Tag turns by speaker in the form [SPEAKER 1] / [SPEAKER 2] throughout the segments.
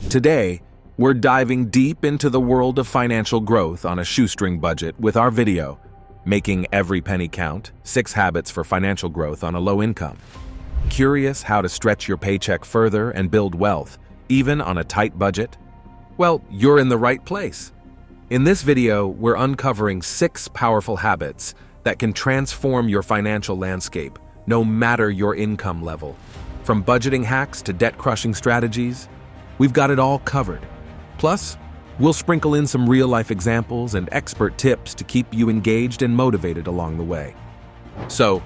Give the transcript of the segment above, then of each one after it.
[SPEAKER 1] Today, we're diving deep into the world of financial growth on a shoestring budget with our video, Making Every Penny Count, 6 Habits for Financial Growth on a Low Income. Curious how to stretch your paycheck further and build wealth, even on a tight budget? Well, you're in the right place. In this video, we're uncovering 6 powerful habits that can transform your financial landscape, no matter your income level. From budgeting hacks to debt-crushing strategies, we've got it all covered. Plus, we'll sprinkle in some real-life examples and expert tips to keep you engaged and motivated along the way. So,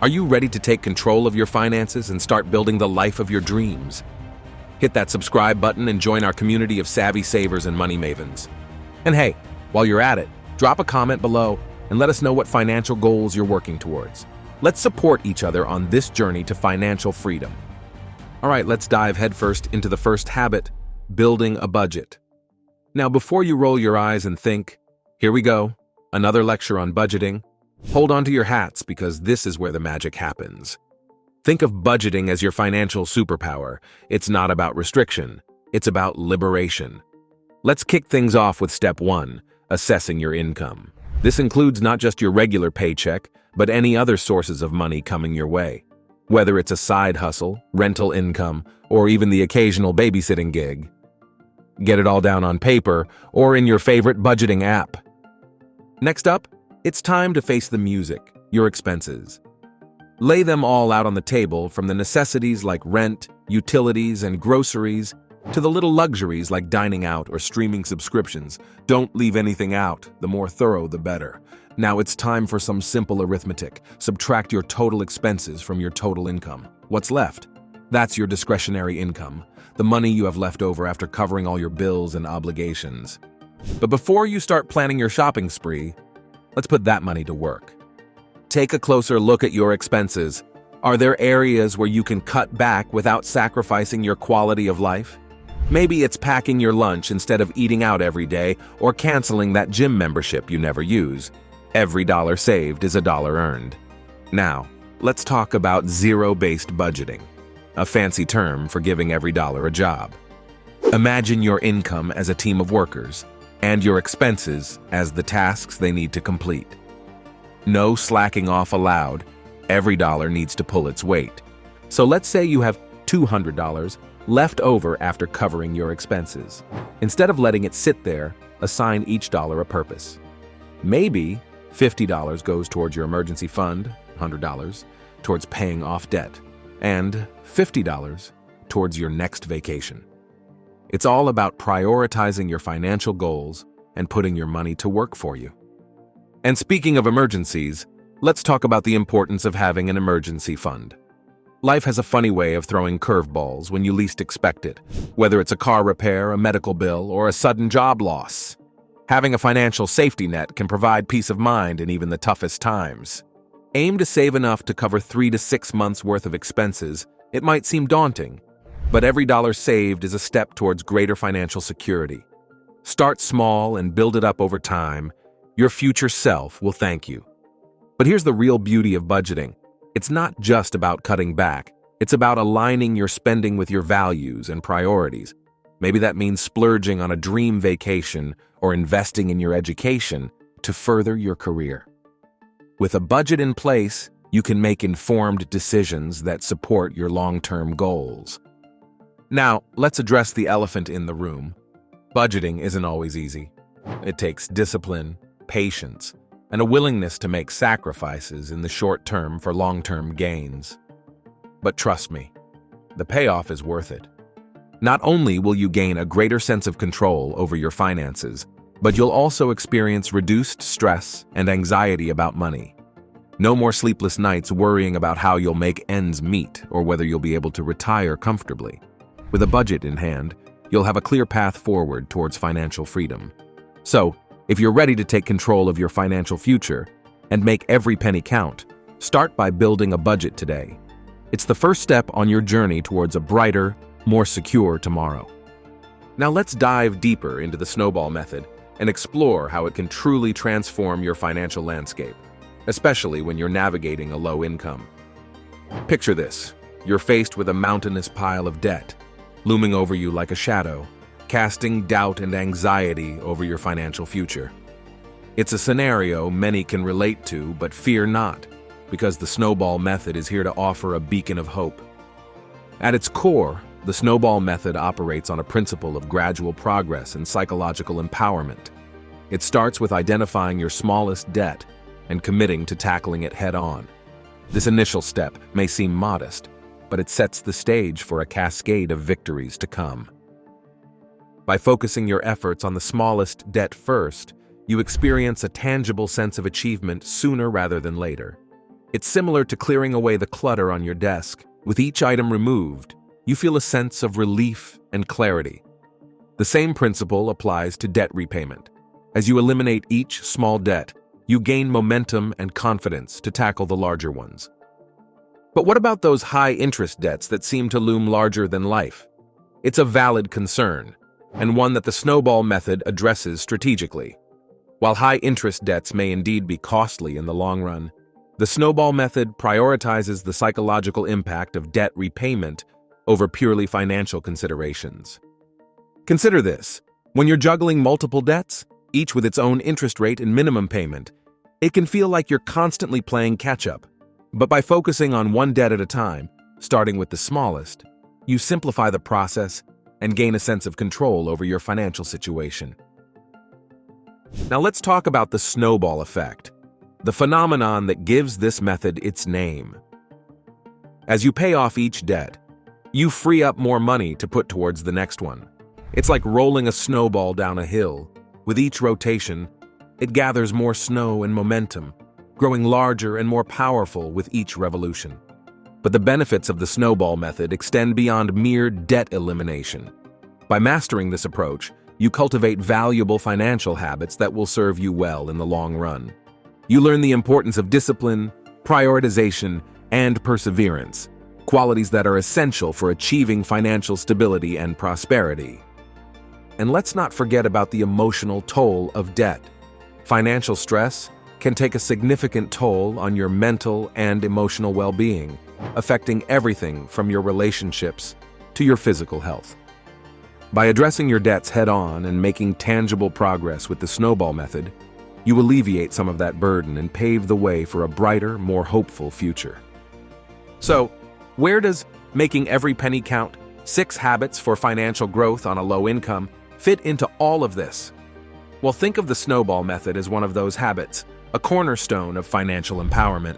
[SPEAKER 1] are you ready to take control of your finances and start building the life of your dreams? Hit that subscribe button and join our community of savvy savers and money mavens. And hey, while you're at it, drop a comment below and let us know what financial goals you're working towards. Let's support each other on this journey to financial freedom. All right, let's dive headfirst into the first habit, building a budget. Now, before you roll your eyes and think, here we go, another lecture on budgeting, hold on to your hats because this is where the magic happens. Think of budgeting as your financial superpower. It's not about restriction, it's about liberation. Let's kick things off with step 1, assessing your income. This includes not just your regular paycheck, but any other sources of money coming your way. Whether it's a side hustle, rental income, or even the occasional babysitting gig. Get it all down on paper or in your favorite budgeting app. Next up, it's time to face the music, your expenses. Lay them all out on the table, from the necessities like rent, utilities, and groceries, to the little luxuries like dining out or streaming subscriptions. Don't leave anything out. The more thorough, the better. Now it's time for some simple arithmetic. Subtract your total expenses from your total income. What's left? That's your discretionary income, the money you have left over after covering all your bills and obligations. But before you start planning your shopping spree, let's put that money to work. Take a closer look at your expenses. Are there areas where you can cut back without sacrificing your quality of life? Maybe it's packing your lunch instead of eating out every day, or canceling that gym membership you never use. Every dollar saved is a dollar earned. Now, let's talk about zero-based budgeting, a fancy term for giving every dollar a job. Imagine your income as a team of workers, and your expenses as the tasks they need to complete. No slacking off allowed. Every dollar needs to pull its weight. So let's say you have $200 left over after covering your expenses. Instead of letting it sit there, assign each dollar a purpose. Maybe $50 goes towards your emergency fund, $100 towards paying off debt, and $50 towards your next vacation. It's all about prioritizing your financial goals and putting your money to work for you. And speaking of emergencies, let's talk about the importance of having an emergency fund. Life has a funny way of throwing curveballs when you least expect it, whether it's a car repair, a medical bill, or a sudden job loss. Having a financial safety net can provide peace of mind in even the toughest times. Aim to save enough to cover 3 to 6 months' worth of expenses. It might seem daunting, but every dollar saved is a step towards greater financial security. Start small and build it up over time. Your future self will thank you. But here's the real beauty of budgeting. It's not just about cutting back. It's about aligning your spending with your values and priorities. Maybe that means splurging on a dream vacation or investing in your education to further your career. With a budget in place, you can make informed decisions that support your long-term goals. Now, let's address the elephant in the room. Budgeting isn't always easy. It takes discipline, patience, and a willingness to make sacrifices in the short term for long-term gains. But trust me, the payoff is worth it. Not only will you gain a greater sense of control over your finances, but you'll also experience reduced stress and anxiety about money. No more sleepless nights worrying about how you'll make ends meet or whether you'll be able to retire comfortably. With a budget in hand, you'll have a clear path forward towards financial freedom. So, if you're ready to take control of your financial future and make every penny count, start by building a budget today. It's the first step on your journey towards a brighter, more secure tomorrow. Now let's dive deeper into the snowball method and explore how it can truly transform your financial landscape, especially when you're navigating a low income. Picture this. You're faced with a mountainous pile of debt, looming over you like a shadow. casting doubt and anxiety over your financial future. It's a scenario many can relate to, but fear not, because the snowball method is here to offer a beacon of hope. At its core, the snowball method operates on a principle of gradual progress and psychological empowerment. It starts with identifying your smallest debt and committing to tackling it head-on. This initial step may seem modest, but it sets the stage for a cascade of victories to come. By focusing your efforts on the smallest debt first, you experience a tangible sense of achievement sooner rather than later. It's similar to clearing away the clutter on your desk. With each item removed, you feel a sense of relief and clarity. The same principle applies to debt repayment. As you eliminate each small debt, you gain momentum and confidence to tackle the larger ones. But what about those high-interest debts that seem to loom larger than life? It's a valid concern, and one that the snowball method addresses strategically. While high-interest debts may indeed be costly in the long run, the snowball method prioritizes the psychological impact of debt repayment over purely financial considerations. Consider this: when you're juggling multiple debts, each with its own interest rate and minimum payment, it can feel like you're constantly playing catch-up. But by focusing on one debt at a time, starting with the smallest, you simplify the process and gain a sense of control over your financial situation. Now let's talk about the snowball effect, the phenomenon that gives this method its name. As you pay off each debt, you free up more money to put towards the next one. It's like rolling a snowball down a hill. With each rotation, it gathers more snow and momentum, growing larger and more powerful with each revolution. But the benefits of the snowball method extend beyond mere debt elimination. By mastering this approach, you cultivate valuable financial habits that will serve you well in the long run. You learn the importance of discipline, prioritization, and perseverance, qualities that are essential for achieving financial stability and prosperity. And let's not forget about the emotional toll of debt. Financial stress can take a significant toll on your mental and emotional well-being, affecting everything from your relationships to your physical health. By addressing your debts head-on and making tangible progress with the snowball method, you alleviate some of that burden and pave the way for a brighter, more hopeful future. So, where does making every penny count, 6 habits for financial growth on a low income, fit into all of this? Well, think of the snowball method as one of those habits, a cornerstone of financial empowerment.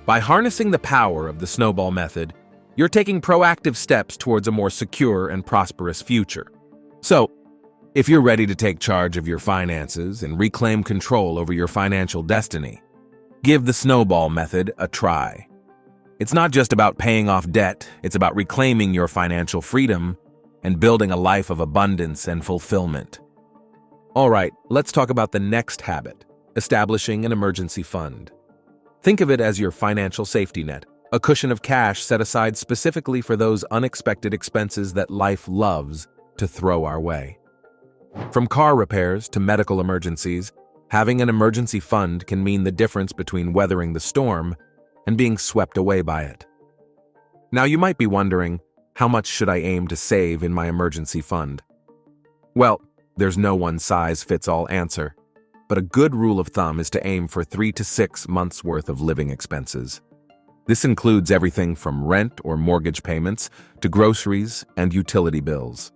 [SPEAKER 1] By harnessing the power of the snowball method, you're taking proactive steps towards a more secure and prosperous future. So, if you're ready to take charge of your finances and reclaim control over your financial destiny, give the snowball method a try. It's not just about paying off debt, it's about reclaiming your financial freedom and building a life of abundance and fulfillment. All right, let's talk about the next habit, establishing an emergency fund. Think of it as your financial safety net, a cushion of cash set aside specifically for those unexpected expenses that life loves to throw our way. From car repairs to medical emergencies, having an emergency fund can mean the difference between weathering the storm and being swept away by it. Now you might be wondering, how much should I aim to save in my emergency fund? Well, there's no one-size-fits-all answer, but a good rule of thumb is to aim for 3 to 6 months' worth of living expenses. This includes everything from rent or mortgage payments to groceries and utility bills.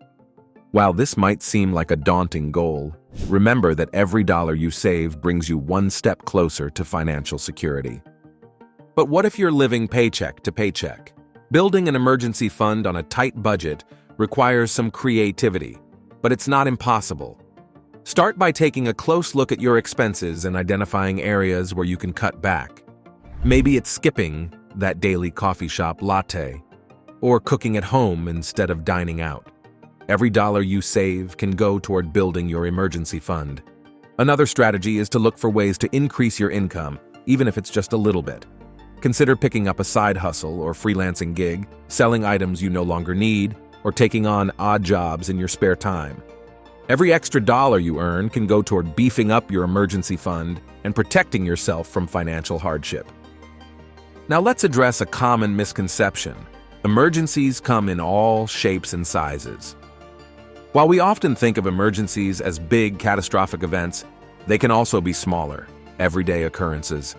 [SPEAKER 1] While this might seem like a daunting goal, remember that every dollar you save brings you one step closer to financial security. But what if you're living paycheck to paycheck? Building an emergency fund on a tight budget requires some creativity, but it's not impossible. Start by taking a close look at your expenses and identifying areas where you can cut back. Maybe it's skipping that daily coffee shop latte, or cooking at home instead of dining out. Every dollar you save can go toward building your emergency fund. Another strategy is to look for ways to increase your income, even if it's just a little bit. Consider picking up a side hustle or freelancing gig, selling items you no longer need, or taking on odd jobs in your spare time. Every extra dollar you earn can go toward beefing up your emergency fund and protecting yourself from financial hardship. Now let's address a common misconception. Emergencies come in all shapes and sizes. While we often think of emergencies as big, catastrophic events, they can also be smaller, everyday occurrences.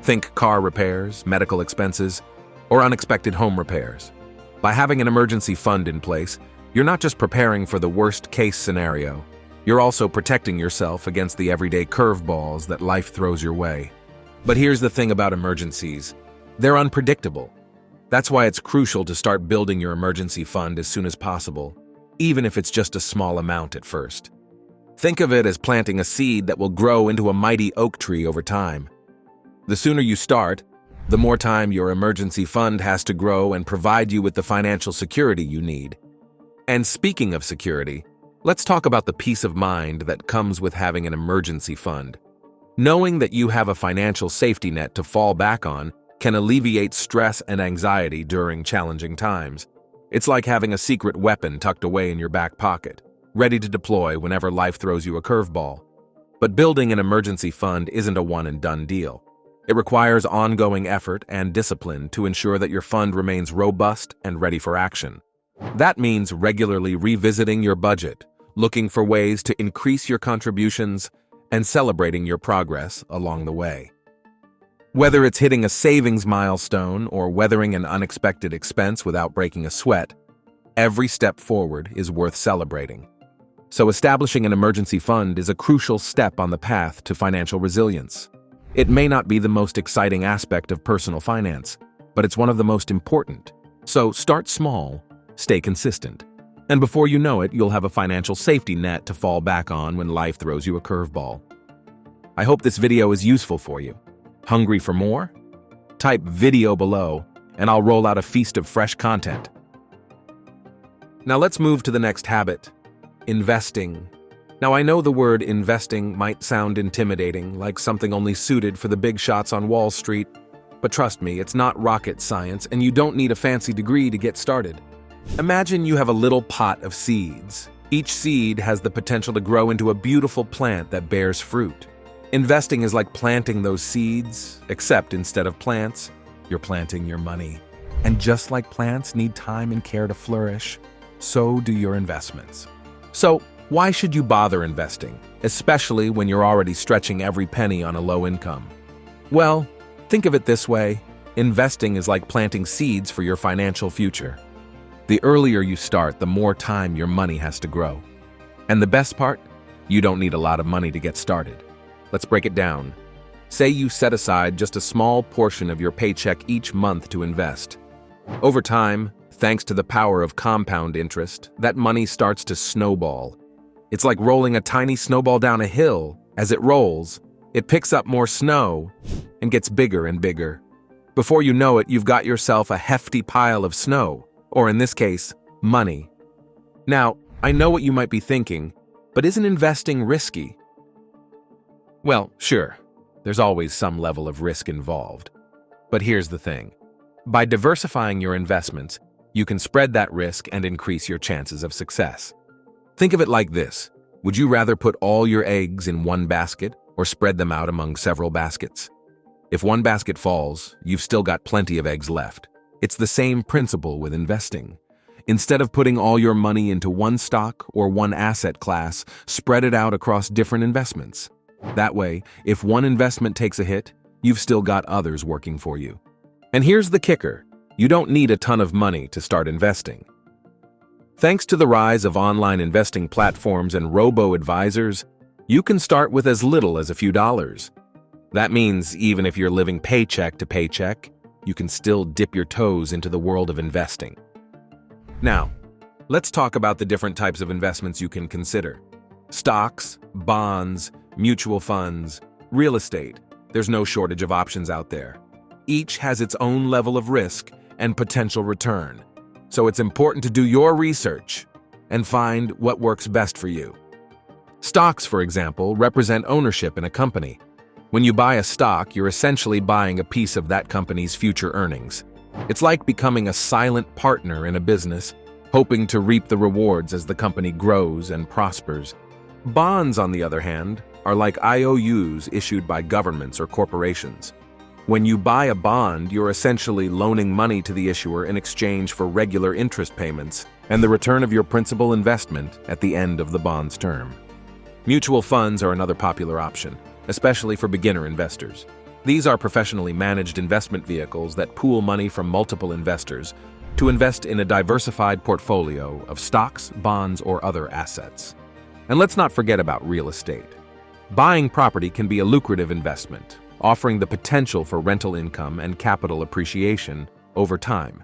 [SPEAKER 1] Think car repairs, medical expenses, or unexpected home repairs. By having an emergency fund in place, you're not just preparing for the worst-case scenario, you're also protecting yourself against the everyday curveballs that life throws your way. But here's the thing about emergencies. They're unpredictable. That's why it's crucial to start building your emergency fund as soon as possible, even if it's just a small amount at first. Think of it as planting a seed that will grow into a mighty oak tree over time. The sooner you start, the more time your emergency fund has to grow and provide you with the financial security you need. And speaking of security, let's talk about the peace of mind that comes with having an emergency fund. Knowing that you have a financial safety net to fall back on can alleviate stress and anxiety during challenging times. It's like having a secret weapon tucked away in your back pocket, ready to deploy whenever life throws you a curveball. But building an emergency fund isn't a one-and-done deal. It requires ongoing effort and discipline to ensure that your fund remains robust and ready for action. That means regularly revisiting your budget, looking for ways to increase your contributions, and celebrating your progress along the way. Whether it's hitting a savings milestone or weathering an unexpected expense without breaking a sweat, every step forward is worth celebrating. So establishing an emergency fund is a crucial step on the path to financial resilience. It may not be the most exciting aspect of personal finance, but it's one of the most important. So start small, stay consistent, and before you know it, you'll have a financial safety net to fall back on when life throws you a curveball. I hope this video is useful for you. Hungry for more? Type video below, and I'll roll out a feast of fresh content. Now let's move to the next habit, investing. Now I know the word investing might sound intimidating, like something only suited for the big shots on Wall Street, but trust me, it's not rocket science, and you don't need a fancy degree to get started. Imagine you have a little pot of seeds. Each seed has the potential to grow into a beautiful plant that bears fruit. Investing is like planting those seeds, except instead of plants, you're planting your money. And just like plants need time and care to flourish, so do your investments. So, why should you bother investing, especially when you're already stretching every penny on a low income? Well, think of it this way: investing is like planting seeds for your financial future. The earlier you start, the more time your money has to grow. And the best part? You don't need a lot of money to get started. Let's break it down. Say you set aside just a small portion of your paycheck each month to invest. Over time, thanks to the power of compound interest, that money starts to snowball. It's like rolling a tiny snowball down a hill. As it rolls, it picks up more snow and gets bigger and bigger. Before you know it, you've got yourself a hefty pile of snow, or in this case, money. Now, I know what you might be thinking, but isn't investing risky? Well, sure, there's always some level of risk involved. But here's the thing. By diversifying your investments, you can spread that risk and increase your chances of success. Think of it like this. Would you rather put all your eggs in one basket or spread them out among several baskets? If one basket falls, you've still got plenty of eggs left. It's the same principle with investing. Instead of putting all your money into one stock or one asset class, spread it out across different investments. That way, if one investment takes a hit, you've still got others working for you. And here's the kicker. You don't need a ton of money to start investing. Thanks to the rise of online investing platforms and robo-advisors, you can start with as little as a few dollars. That means even if you're living paycheck to paycheck, you can still dip your toes into the world of investing. Now, let's talk about the different types of investments you can consider. Stocks, bonds, mutual funds, real estate. There's no shortage of options out there. Each has its own level of risk and potential return. So it's important to do your research and find what works best for you. Stocks, for example, represent ownership in a company. When you buy a stock, you're essentially buying a piece of that company's future earnings. It's like becoming a silent partner in a business, hoping to reap the rewards as the company grows and prospers. Bonds, on the other hand, are like IOUs issued by governments or corporations. When you buy a bond, you're essentially loaning money to the issuer in exchange for regular interest payments and the return of your principal investment at the end of the bond's term. Mutual funds are another popular option, especially for beginner investors. These are professionally managed investment vehicles that pool money from multiple investors to invest in a diversified portfolio of stocks, bonds, or other assets. And let's not forget about real estate. Buying property can be a lucrative investment, offering the potential for rental income and capital appreciation over time.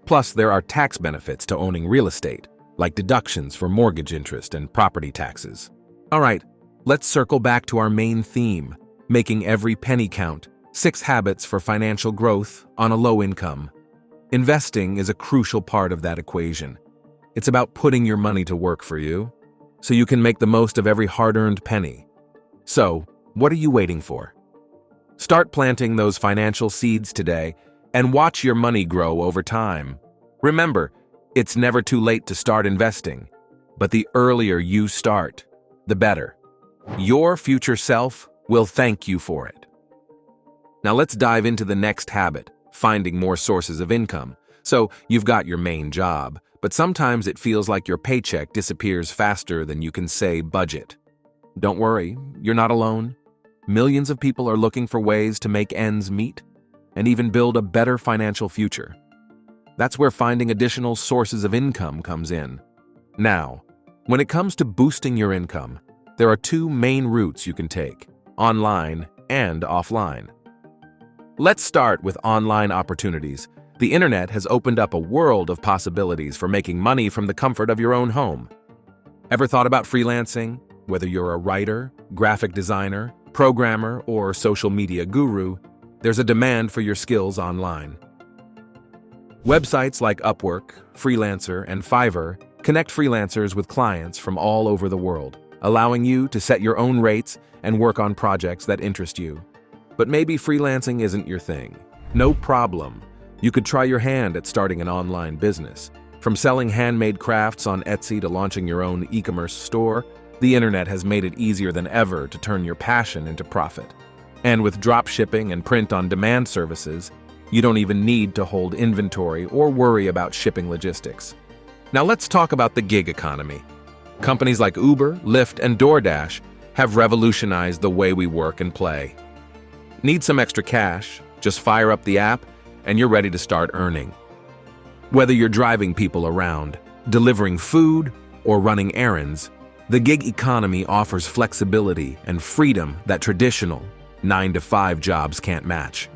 [SPEAKER 1] Plus, there are tax benefits to owning real estate, like deductions for mortgage interest and property taxes. All right, let's circle back to our main theme, making every penny count, 6 habits for financial growth on a low income. Investing is a crucial part of that equation. It's about putting your money to work for you, so you can make the most of every hard-earned penny. So, what are you waiting for? Start planting those financial seeds today and watch your money grow over time. Remember, it's never too late to start investing, but the earlier you start, the better. Your future self will thank you for it. Now let's dive into the next habit, finding more sources of income. So you've got your main job, but sometimes it feels like your paycheck disappears faster than you can say budget. Don't worry, you're not alone. Millions of people are looking for ways to make ends meet and even build a better financial future. That's where finding additional sources of income comes in. Now, when it comes to boosting your income, there are 2 main routes you can take: online and offline. Let's start with online opportunities. The internet has opened up a world of possibilities for making money from the comfort of your own home. Ever thought about freelancing? Whether you're a writer, graphic designer, programmer, or social media guru, there's a demand for your skills online. Websites like Upwork, Freelancer, and Fiverr connect freelancers with clients from all over the world, allowing you to set your own rates and work on projects that interest you. But maybe freelancing isn't your thing. No problem. You could try your hand at starting an online business. From selling handmade crafts on Etsy to launching your own e-commerce store, the internet has made it easier than ever to turn your passion into profit. And with drop shipping and print-on-demand services, you don't even need to hold inventory or worry about shipping logistics. Now let's talk about the gig economy. Companies like Uber, Lyft, and DoorDash have revolutionized the way we work and play. Need some extra cash? Just fire up the app and you're ready to start earning. Whether you're driving people around, delivering food, or running errands, the gig economy offers flexibility and freedom that traditional 9-to-5 jobs can't match.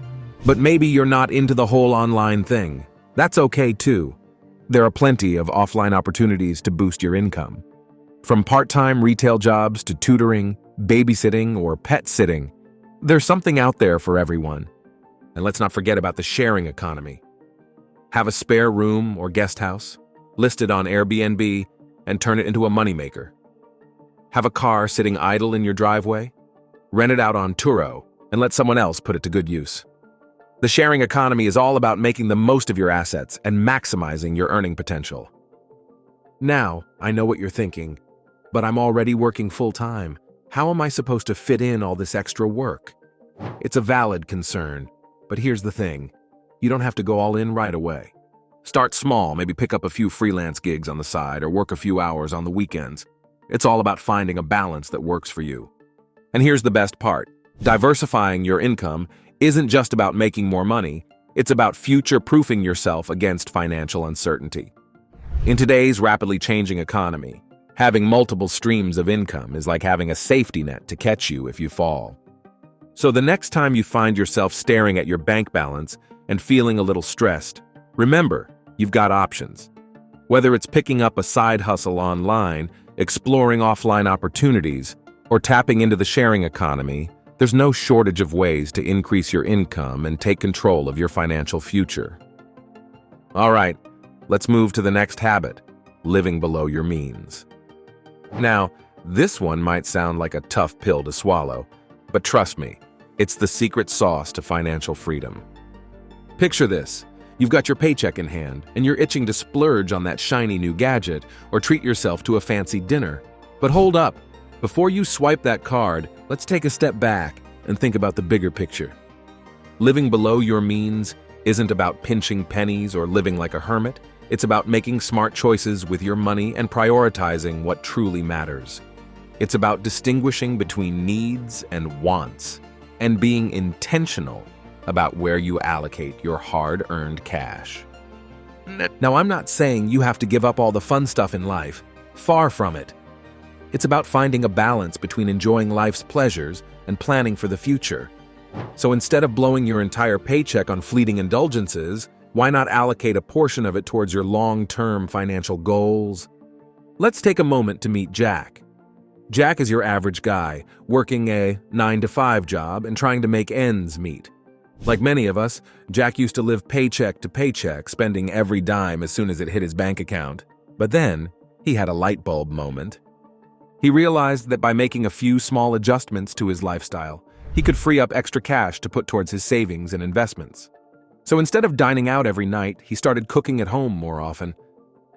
[SPEAKER 1] But maybe you're not into the whole online thing. That's okay too. There are plenty of offline opportunities to boost your income. From part-time retail jobs to tutoring, babysitting, or pet sitting, there's something out there for everyone. And let's not forget about the sharing economy. Have a spare room or guest house, list it on Airbnb, and turn it into a moneymaker. Have a car sitting idle in your driveway? Rent it out on Turo and let someone else put it to good use. The sharing economy is all about making the most of your assets and maximizing your earning potential. Now, I know what you're thinking, but I'm already working full-time. How am I supposed to fit in all this extra work? It's a valid concern, but here's the thing. You don't have to go all in right away. Start small, maybe pick up a few freelance gigs on the side or work a few hours on the weekends. It's all about finding a balance that works for you. And here's the best part. Diversifying your income isn't just about making more money, it's about future-proofing yourself against financial uncertainty. In today's rapidly changing economy, having multiple streams of income is like having a safety net to catch you if you fall. So the next time you find yourself staring at your bank balance and feeling a little stressed, remember, you've got options. Whether it's picking up a side hustle online, exploring offline opportunities, or tapping into the sharing economy, there's no shortage of ways to increase your income and take control of your financial future. All right, let's move to the next habit, living below your means. Now, this one might sound like a tough pill to swallow, but trust me, it's the secret sauce to financial freedom. Picture this. You've got your paycheck in hand, and you're itching to splurge on that shiny new gadget or treat yourself to a fancy dinner. But hold up. Before you swipe that card, let's take a step back and think about the bigger picture. Living below your means isn't about pinching pennies or living like a hermit. It's about making smart choices with your money and prioritizing what truly matters. It's about distinguishing between needs and wants and being intentional about where you allocate your hard-earned cash. Now, I'm not saying you have to give up all the fun stuff in life. Far from it. It's about finding a balance between enjoying life's pleasures and planning for the future. So instead of blowing your entire paycheck on fleeting indulgences, why not allocate a portion of it towards your long-term financial goals? Let's take a moment to meet Jack. Jack is your average guy, working a 9-to-5 job and trying to make ends meet. Like many of us, Jack used to live paycheck to paycheck, spending every dime as soon as it hit his bank account. But then, he had a light bulb moment. He realized that by making a few small adjustments to his lifestyle, he could free up extra cash to put towards his savings and investments. So instead of dining out every night, he started cooking at home more often.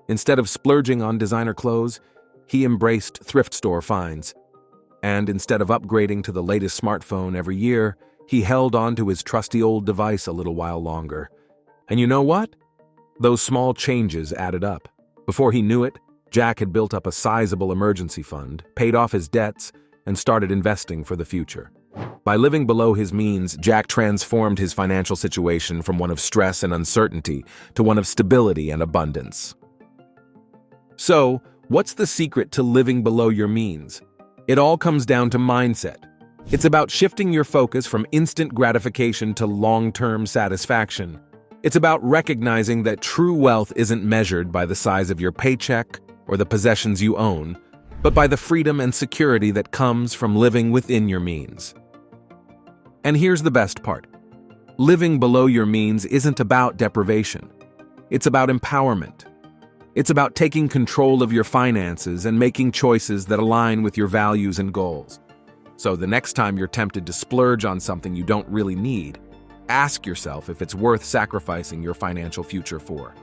[SPEAKER 1] Instead of splurging on designer clothes, he embraced thrift store finds. And instead of upgrading to the latest smartphone every year, he held on to his trusty old device a little while longer. And you know what? Those small changes added up. Before he knew it, Jack had built up a sizable emergency fund, paid off his debts, and started investing for the future. By living below his means, Jack transformed his financial situation from one of stress and uncertainty to one of stability and abundance. So, what's the secret to living below your means? It all comes down to mindset. It's about shifting your focus from instant gratification to long-term satisfaction. It's about recognizing that true wealth isn't measured by the size of your paycheck or the possessions you own, but by the freedom and security that comes from living within your means. And here's the best part. Living below your means isn't about deprivation. It's about empowerment. It's about taking control of your finances and making choices that align with your values and goals. So the next time you're tempted to splurge on something you don't really need, ask yourself if it's worth sacrificing your financial future for.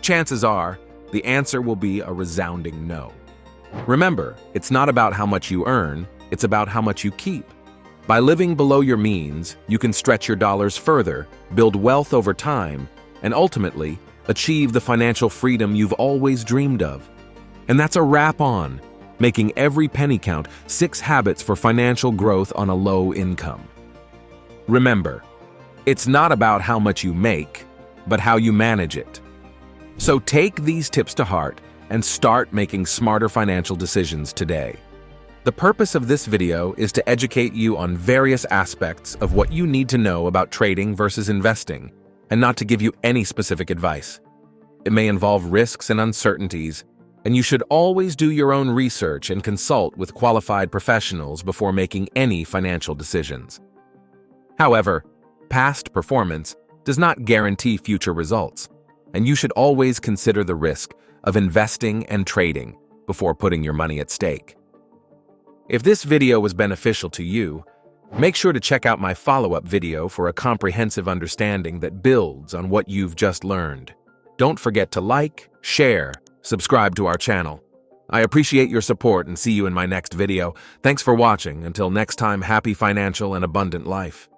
[SPEAKER 1] Chances are, the answer will be a resounding no. Remember, it's not about how much you earn, it's about how much you keep. By living below your means, you can stretch your dollars further, build wealth over time, and ultimately, achieve the financial freedom you've always dreamed of. And that's a wrap on Making Every Penny Count: 6 Habits for Financial Growth on a Low Income. Remember, it's not about how much you make, but how you manage it. So take these tips to heart and start making smarter financial decisions today. The purpose of this video is to educate you on various aspects of what you need to know about trading versus investing, and not to give you any specific advice. It may involve risks and uncertainties, and you should always do your own research and consult with qualified professionals before making any financial decisions. However, past performance does not guarantee future results, and you should always consider the risk of investing and trading before putting your money at stake. If this video was beneficial to you, make sure to check out my follow-up video for a comprehensive understanding that builds on what you've just learned. Don't forget to like, share, subscribe to our channel. I appreciate your support and see you in my next video. Thanks for watching. Until next time, happy financial and abundant life.